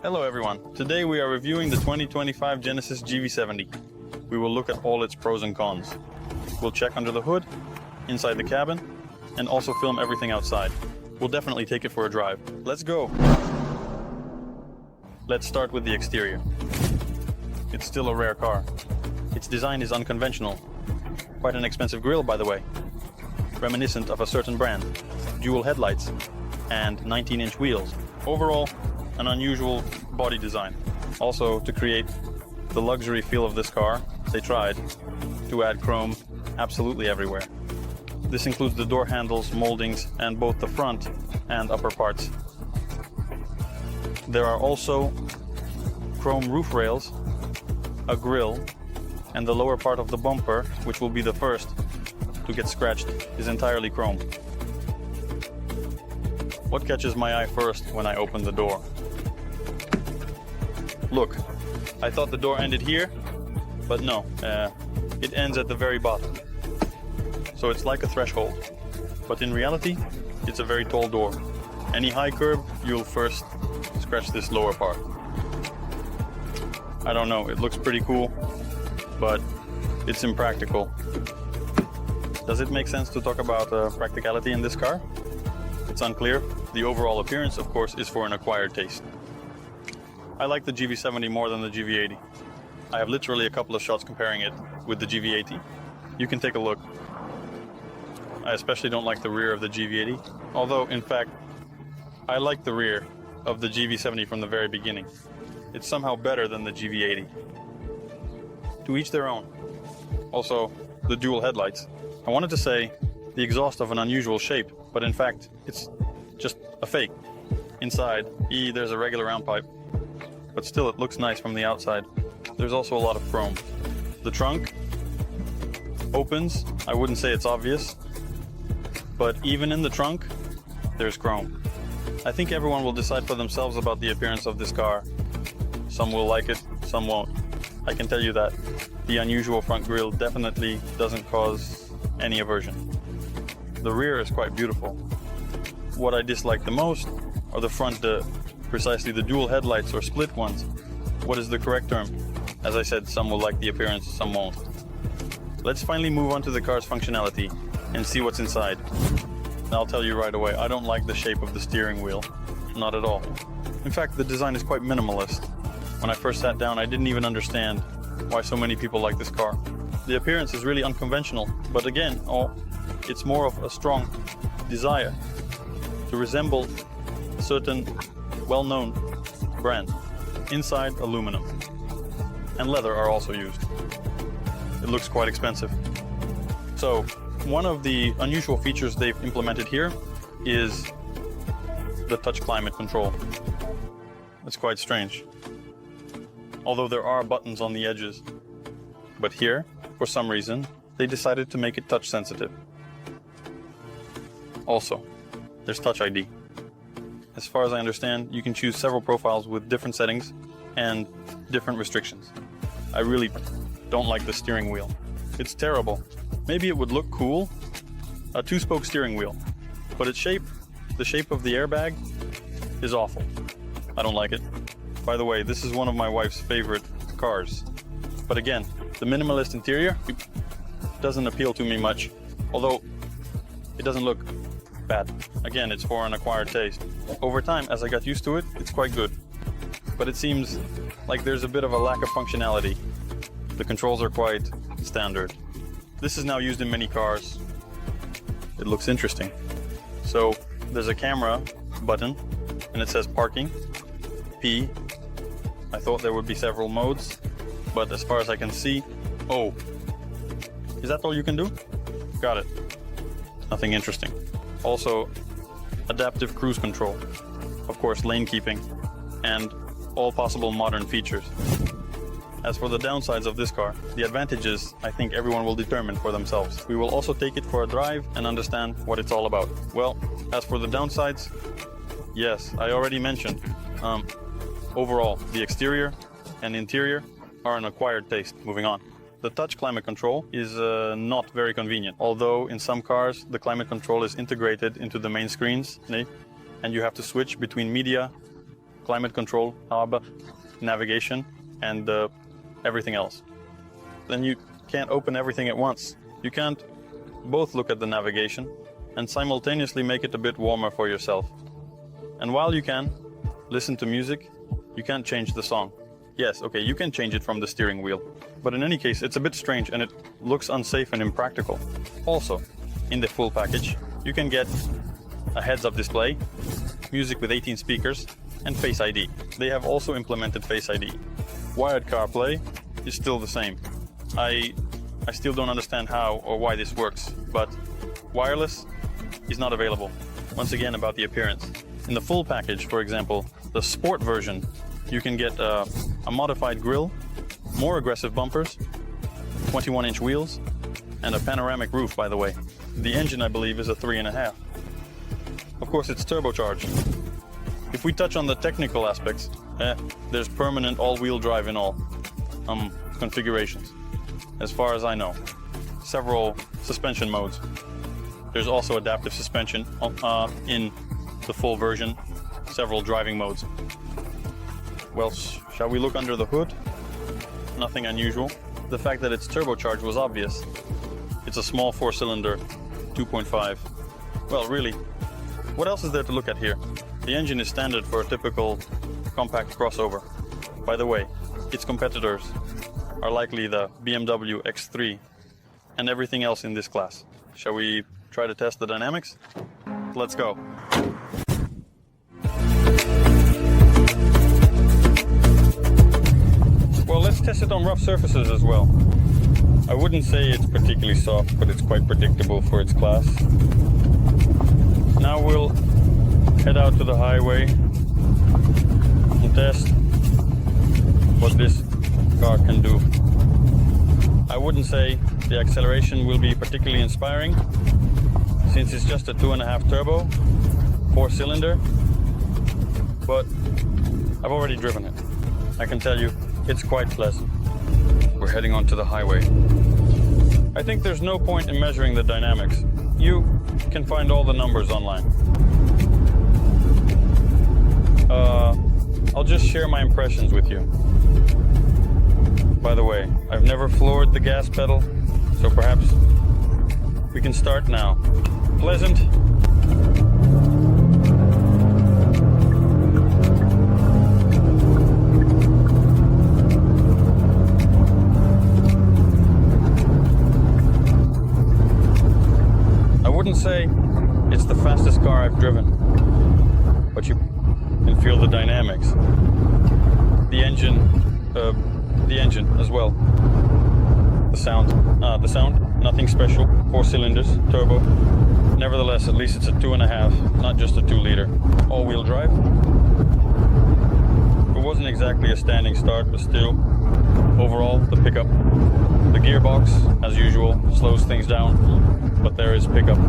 Hello everyone, today we are reviewing the 2025 Genesis GV70. We will look at all its pros and cons. We'll check under the hood, inside the cabin, and also film everything outside. We'll definitely take it for a drive. Let's go! Let's start with the exterior. It's still a rare car. Its design is unconventional. Quite an expensive grille, by the way. Reminiscent of a certain brand. Dual headlights and 19-inch wheels. Overall, an unusual body design. Also, to create the luxury feel of this car, they tried to add chrome absolutely everywhere. This includes the door handles, moldings, and both the front and upper parts. There are also chrome roof rails, a grille, and the lower part of the bumper, which will be the first to get scratched, is entirely chrome. What catches my eye first when I open the door? Look, I thought the door ended here, but no, it ends at the very bottom. So it's like a threshold, but in reality, it's a very tall door. Any high curb, you'll first scratch this lower part. I don't know, it looks pretty cool, but it's impractical. Does it make sense to talk about practicality in this car? It's unclear. The overall appearance, of course, is for an acquired taste. I like the GV70 more than the GV80. I have literally a couple of shots comparing it with the GV80. You can take a look. I especially don't like the rear of the GV80, although, in fact, I like the rear of the GV70 from the very beginning. It's somehow better than the GV80. To each their own. Also, the dual headlights. I wanted to say the exhaust of an unusual shape, but in fact, it's just a fake. Inside, there's a regular round pipe, but still it looks nice from the outside. There's also a lot of chrome. The trunk opens. I wouldn't say it's obvious, but even in the trunk, there's chrome. I think everyone will decide for themselves about the appearance of this car. Some will like it, some won't. I can tell you that. The unusual front grille definitely doesn't cause any aversion. The rear is quite beautiful. What I dislike the most are the front, precisely the dual headlights or split ones. What is the correct term? As I said, some will like the appearance, some won't. Let's finally move on to the car's functionality and see what's inside. I'll tell you right away, I don't like the shape of the steering wheel. Not at all. In fact, the design is quite minimalist. When I first sat down, I didn't even understand why so many people like this car. The appearance is really unconventional, but again, it's more of a strong desire to resemble a certain well-known brand. Inside, aluminum and leather are also used. It looks quite expensive. So, one of the unusual features they've implemented here is the touch climate control. It's quite strange. Although there are buttons on the edges. But here, for some reason, they decided to make it touch sensitive. Also, there's Touch ID. As far as I understand, you can choose several profiles with different settings and different restrictions. I really don't like the steering wheel. It's terrible. Maybe it would look cool, a two-spoke steering wheel, but its shape, the shape of the airbag, is awful. I don't like it. By the way, this is one of my wife's favorite cars. But again, the minimalist interior doesn't appeal to me much, although it doesn't look bad. Again, it's for an acquired taste. Over time, as I got used to it, it's quite good. But it seems like there's a bit of a lack of functionality. The controls are quite standard. This is now used in many cars. It looks interesting. So there's a camera button and it says parking, P. I thought there would be several modes, but as far as I can see, O. Is that all you can do? Got it. Nothing interesting. Also, adaptive cruise control. Of course, lane keeping, and all possible modern features. As for the downsides of this car, the advantages I think everyone will determine for themselves. We will also take it for a drive and understand what it's all about. Well, as for the downsides, yes, I already mentioned. Overall, the exterior and interior are an acquired taste. Moving on. The touch climate control is not very convenient, although in some cars the climate control is integrated into the main screens, and you have to switch between media, climate control, hub, navigation, and everything else. Then you can't open everything at once. You can't both look at the navigation and simultaneously make it a bit warmer for yourself. And while you can listen to music, you can't change the song. Yes, okay, you can change it from the steering wheel, but in any case, it's a bit strange and it looks unsafe and impractical. Also, in the full package, you can get a heads-up display, music with 18 speakers, and Face ID. They have also implemented Face ID. Wired CarPlay is still the same. I still don't understand how or why this works, but wireless is not available. Once again, about the appearance. In the full package, for example, the Sport version, you can get a modified grille, more aggressive bumpers, 21-inch wheels, and a panoramic roof, by the way. The engine, I believe, is a 3.5. Of course, it's turbocharged. If we touch on the technical aspects, there's permanent all-wheel drive in all configurations, as far as I know. Several suspension modes. There's also adaptive suspension in the full version, several driving modes. Well, shall we look under the hood? Nothing unusual. The fact that it's turbocharged was obvious. It's a small 4-cylinder, 2.5. Well, really, what else is there to look at here? The engine is standard for a typical compact crossover. By the way, its competitors are likely the BMW X3 and everything else in this class. Shall we try to test the dynamics? Let's go. Well, let's test it on rough surfaces as well. I wouldn't say it's particularly soft, but it's quite predictable for its class. Now we'll head out to the highway and test what this car can do. I wouldn't say the acceleration will be particularly inspiring, since it's just a 2.5 turbo, 4-cylinder, but I've already driven it. I can tell you, it's quite pleasant. We're heading onto the highway. I think there's no point in measuring the dynamics. You can find all the numbers online. I'll just share my impressions with you. By the way, I've never floored the gas pedal, so perhaps we can start now. Pleasant. I wouldn't say it's the fastest car I've driven, but you can feel the dynamics. The engine as well. The sound, nothing special. 4 cylinders, turbo. Nevertheless, at least it's a 2.5, not just a 2-liter. All-wheel drive. It wasn't exactly a standing start, but still, overall, the pickup. The gearbox, as usual, slows things down, but there is pickup.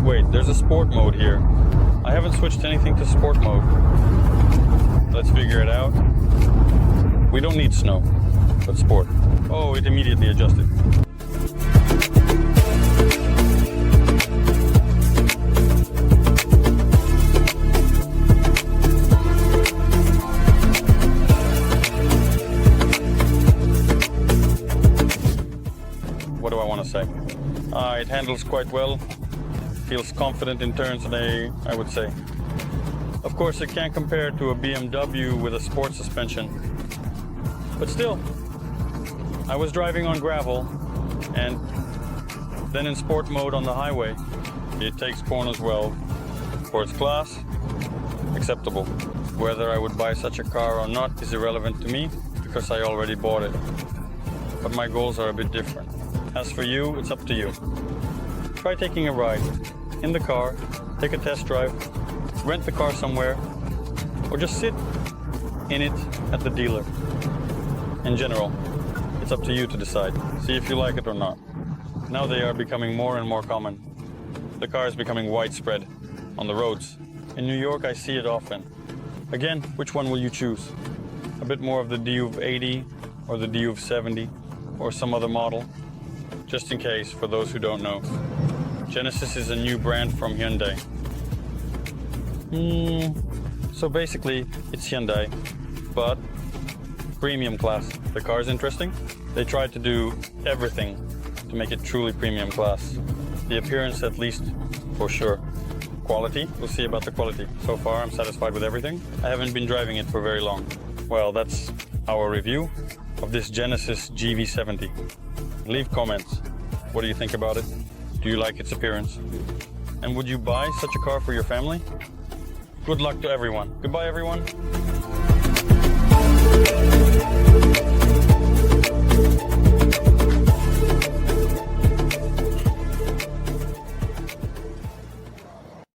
Wait, there's a sport mode here. I haven't switched anything to sport mode. Let's figure it out. We don't need snow, but sport. Oh, it immediately adjusted. What do I want to say? It handles quite well, feels confident in turns, and I would say. Of course, it can't compare to a BMW with a sport suspension, but still, I was driving on gravel and then in sport mode on the highway. It takes corners well. For its class, acceptable. Whether I would buy such a car or not is irrelevant to me because I already bought it. But my goals are a bit different. As for you, it's up to you. Try taking a ride in the car, take a test drive, rent the car somewhere, or just sit in it at the dealer. In general, it's up to you to decide. See if you like it or not. Now they are becoming more and more common. The car is becoming widespread on the roads. In New York, I see it often. Again, which one will you choose? A bit more of the GV80 or the GV70 or some other model? Just in case, for those who don't know. Genesis is a new brand from Hyundai. So So basically, it's Hyundai, but premium class. The car is interesting. They tried to do everything to make it truly premium class. The appearance, at least, for sure. Quality, we'll see about the quality. So far, I'm satisfied with everything. I haven't been driving it for very long. Well, that's our review of this Genesis GV70. Leave comments. What do you think about it? Do you like its appearance? And would you buy such a car for your family? Good luck to everyone. Goodbye, everyone.